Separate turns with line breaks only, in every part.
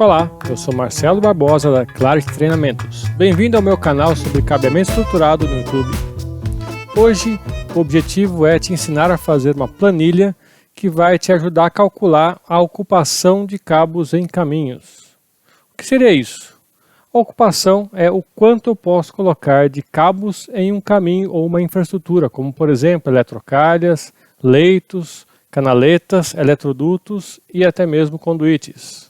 Olá, eu sou Marcelo Barbosa da Clarity Treinamentos. Bem-vindo ao meu canal sobre cabeamento estruturado no YouTube. Hoje o objetivo é te ensinar a fazer uma planilha que vai te ajudar a calcular a ocupação de cabos em caminhos. O que seria isso? A ocupação é o quanto eu posso colocar de cabos em um caminho ou uma infraestrutura, como por exemplo eletrocalhas, leitos, canaletas, eletrodutos e até mesmo conduítes.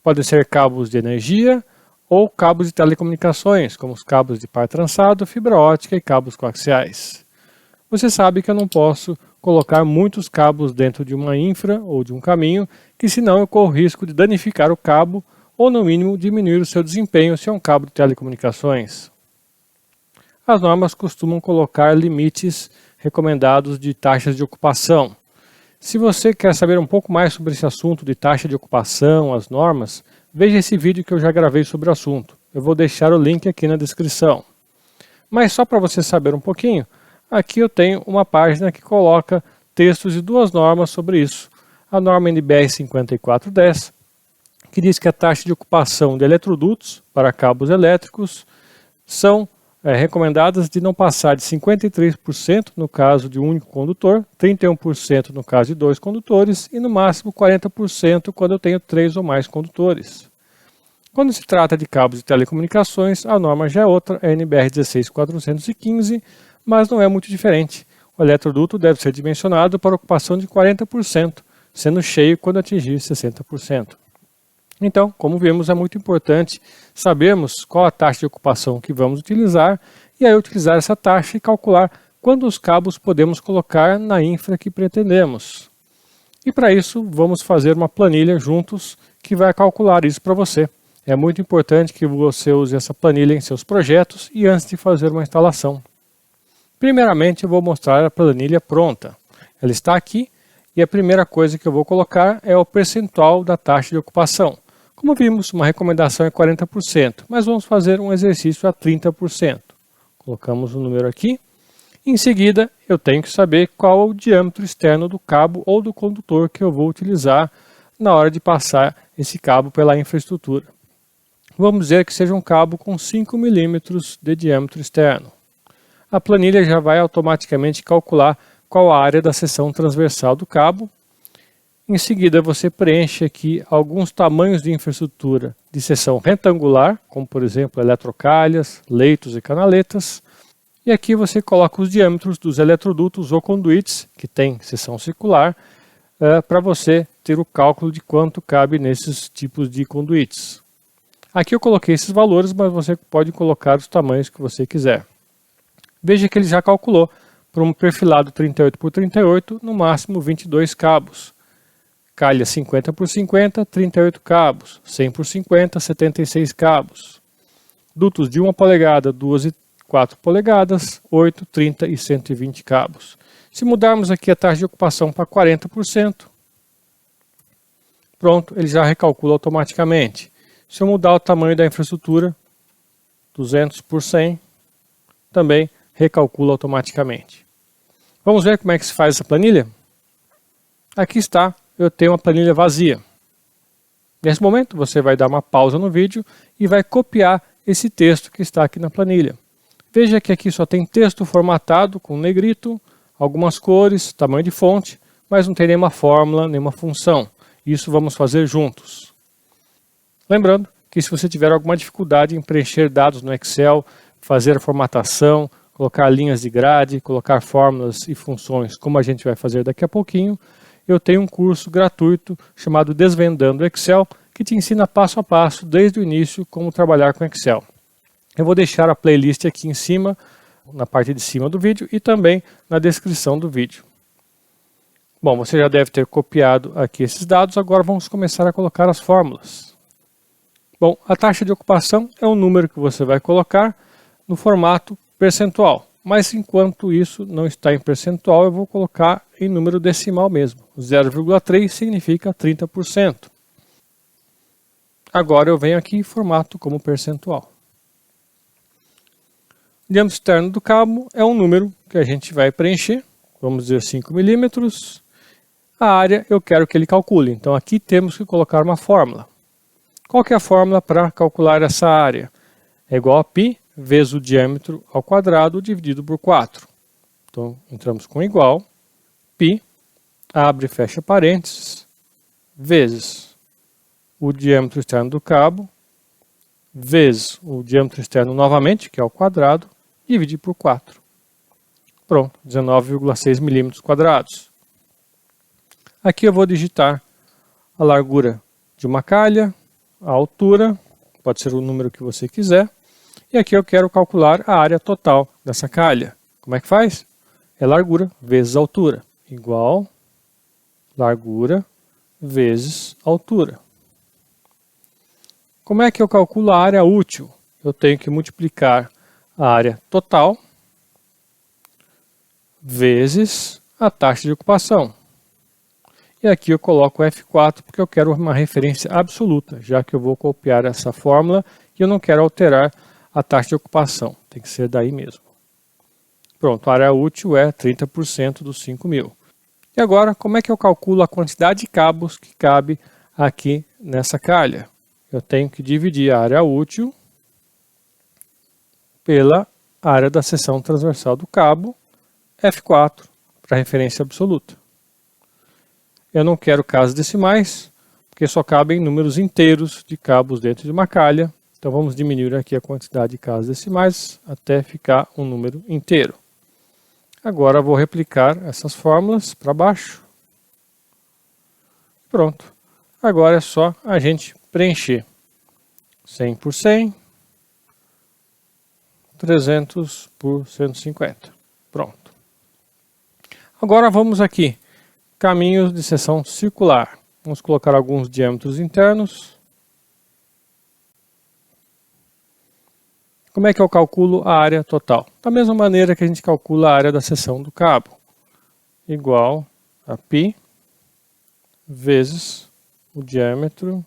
Podem ser cabos de energia ou cabos de telecomunicações, como os cabos de par trançado, fibra ótica e cabos coaxiais. Você sabe que eu não posso colocar muitos cabos dentro de uma infra ou de um caminho, que senão eu corro risco de danificar o cabo ou no mínimo diminuir o seu desempenho se é um cabo de telecomunicações. As normas costumam colocar limites recomendados de taxas de ocupação. Se você quer saber um pouco mais sobre esse assunto de taxa de ocupação, as normas, veja esse vídeo que eu já gravei sobre o assunto. Eu vou deixar o link aqui na descrição. Mas só para você saber um pouquinho, aqui eu tenho uma página que coloca textos de duas normas sobre isso. A norma NBR 5410, que diz que a taxa de ocupação de eletrodutos para cabos elétricos são recomendadas de não passar de 53% no caso de um único condutor, 31% no caso de dois condutores e no máximo 40% quando eu tenho 3 ou mais condutores. Quando se trata de cabos de telecomunicações, a norma já é outra, é a NBR 16415, mas não é muito diferente. O eletroduto deve ser dimensionado para ocupação de 40%, sendo cheio quando atingir 60%. Então, como vimos, é muito importante sabermos qual a taxa de ocupação que vamos utilizar e aí utilizar essa taxa e calcular quantos cabos podemos colocar na infra que pretendemos. E para isso, vamos fazer uma planilha juntos que vai calcular isso para você. É muito importante que você use essa planilha em seus projetos e antes de fazer uma instalação. Primeiramente, eu vou mostrar a planilha pronta. Ela está aqui e a primeira coisa que eu vou colocar é o percentual da taxa de ocupação. Como vimos, uma recomendação é 40%, mas vamos fazer um exercício a 30%. Colocamos o número aqui. Em seguida, eu tenho que saber qual é o diâmetro externo do cabo ou do condutor que eu vou utilizar na hora de passar esse cabo pela infraestrutura. Vamos dizer que seja um cabo com 5 milímetros de diâmetro externo. A planilha já vai automaticamente calcular qual a área da seção transversal do cabo. Em seguida, você preenche aqui alguns tamanhos de infraestrutura de seção retangular, como por exemplo eletrocalhas, leitos e canaletas. E aqui você coloca os diâmetros dos eletrodutos ou conduítes, que tem seção circular, para você ter o cálculo de quanto cabe nesses tipos de conduítes. Aqui eu coloquei esses valores, mas você pode colocar os tamanhos que você quiser. Veja que ele já calculou para um perfilado 38 por 38, no máximo 22 cabos. Calha 50 por 50, 38 cabos. 100 por 50, 76 cabos. Dutos de 1 polegada, 2 e 4 polegadas, 8, 30 e 120 cabos. Se mudarmos aqui a taxa de ocupação para 40%, pronto, ele já recalcula automaticamente. Se eu mudar o tamanho da infraestrutura, 200 por 100, também recalcula automaticamente. Vamos ver como é que se faz essa planilha? Aqui está, eu tenho uma planilha vazia. Nesse momento você vai dar uma pausa no vídeo e vai copiar esse texto que está aqui na planilha. Veja que aqui só tem texto formatado com negrito, algumas cores, tamanho de fonte, mas não tem nenhuma fórmula, nenhuma função. Isso vamos fazer juntos. Lembrando que se você tiver alguma dificuldade em preencher dados no Excel, fazer a formatação, colocar linhas de grade, colocar fórmulas e funções, como a gente vai fazer daqui a pouquinho, eu tenho um curso gratuito chamado Desvendando Excel, que te ensina passo a passo, desde o início, como trabalhar com Excel. Eu vou deixar a playlist aqui em cima, na parte de cima do vídeo e também na descrição do vídeo. Bom, você já deve ter copiado aqui esses dados, agora vamos começar a colocar as fórmulas. Bom, a taxa de ocupação é um número que você vai colocar no formato percentual. Mas enquanto isso não está em percentual, eu vou colocar em número decimal mesmo. 0,3 significa 30%. Agora eu venho aqui em formato como percentual. O diâmetro externo do cabo é um número que a gente vai preencher. Vamos dizer 5 milímetros. A área eu quero que ele calcule. Então aqui temos que colocar uma fórmula. Qual que é a fórmula para calcular essa área? É igual a π vezes o diâmetro ao quadrado dividido por 4. Então, entramos com igual, π, abre e fecha parênteses, vezes o diâmetro externo do cabo, vezes o diâmetro externo novamente, que é o quadrado, dividir por 4. Pronto, 19,6 milímetros quadrados. Aqui eu vou digitar a largura de uma calha, a altura, pode ser o número que você quiser, e aqui eu quero calcular a área total dessa calha. Como é que faz? É largura vezes altura, igual largura vezes altura. Como é que eu calculo a área útil? Eu tenho que multiplicar a área total vezes a taxa de ocupação. E aqui eu coloco F4 porque eu quero uma referência absoluta, já que eu vou copiar essa fórmula e eu não quero alterar a taxa de ocupação. Tem que ser daí mesmo. Pronto, a área útil é 30% dos 5.000. E agora, como é que eu calculo a quantidade de cabos que cabe aqui nessa calha? Eu tenho que dividir a área útil pela área da seção transversal do cabo, F4, para referência absoluta. Eu não quero casas decimais, porque só cabem números inteiros de cabos dentro de uma calha. Então vamos diminuir aqui a quantidade de casas decimais até ficar um número inteiro. Agora vou replicar essas fórmulas para baixo. Pronto. Agora é só a gente preencher 100 por 100, 300 por 150. Pronto. Agora vamos aqui. Caminhos de seção circular. Vamos colocar alguns diâmetros internos. Como é que eu calculo a área total? Da mesma maneira que a gente calcula a área da seção do cabo. Igual a π vezes o diâmetro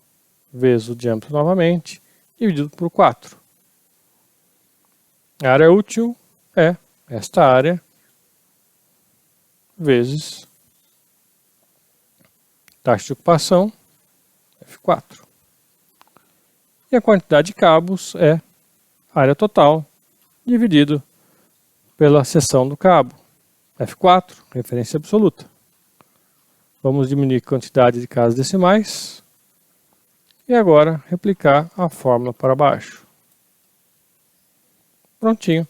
novamente, dividido por 4. A área útil é esta área vezes taxa de ocupação, F4. E a quantidade de cabos é área total, dividido pela seção do cabo, F4, referência absoluta. Vamos diminuir a quantidade de casas decimais. E agora replicar a fórmula para baixo. Prontinho.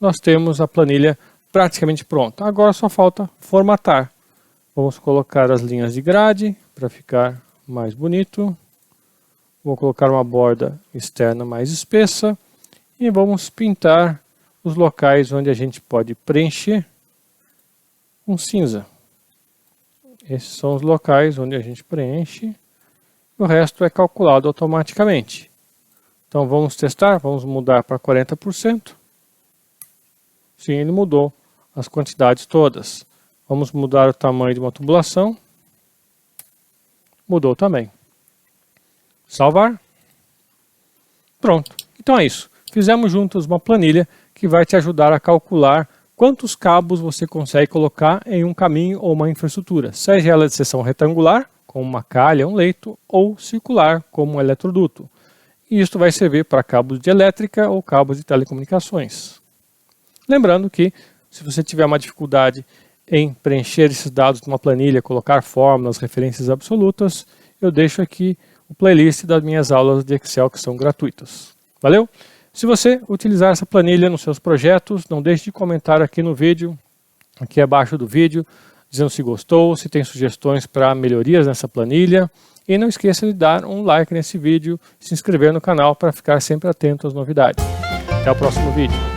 Nós temos a planilha praticamente pronta. Agora só falta formatar. Vamos colocar as linhas de grade para ficar mais bonito. Vou colocar uma borda externa mais espessa. E vamos pintar os locais onde a gente pode preencher com cinza. Esses são os locais onde a gente preenche. O resto é calculado automaticamente. Então vamos testar, vamos mudar para 40%. Sim, ele mudou as quantidades todas. Vamos mudar o tamanho de uma tubulação. Mudou também. Salvar. Pronto. Então é isso. Fizemos juntos uma planilha que vai te ajudar a calcular quantos cabos você consegue colocar em um caminho ou uma infraestrutura, seja ela de seção retangular, como uma calha, um leito, ou circular, como um eletroduto. E isso vai servir para cabos de elétrica ou cabos de telecomunicações. Lembrando que, se você tiver uma dificuldade em preencher esses dados numa planilha, colocar fórmulas, referências absolutas, eu deixo aqui o playlist das minhas aulas de Excel que são gratuitas. Valeu? Se você utilizar essa planilha nos seus projetos, não deixe de comentar aqui no vídeo, aqui abaixo do vídeo, dizendo se gostou, se tem sugestões para melhorias nessa planilha. E não esqueça de dar um like nesse vídeo, se inscrever no canal para ficar sempre atento às novidades. Até o próximo vídeo.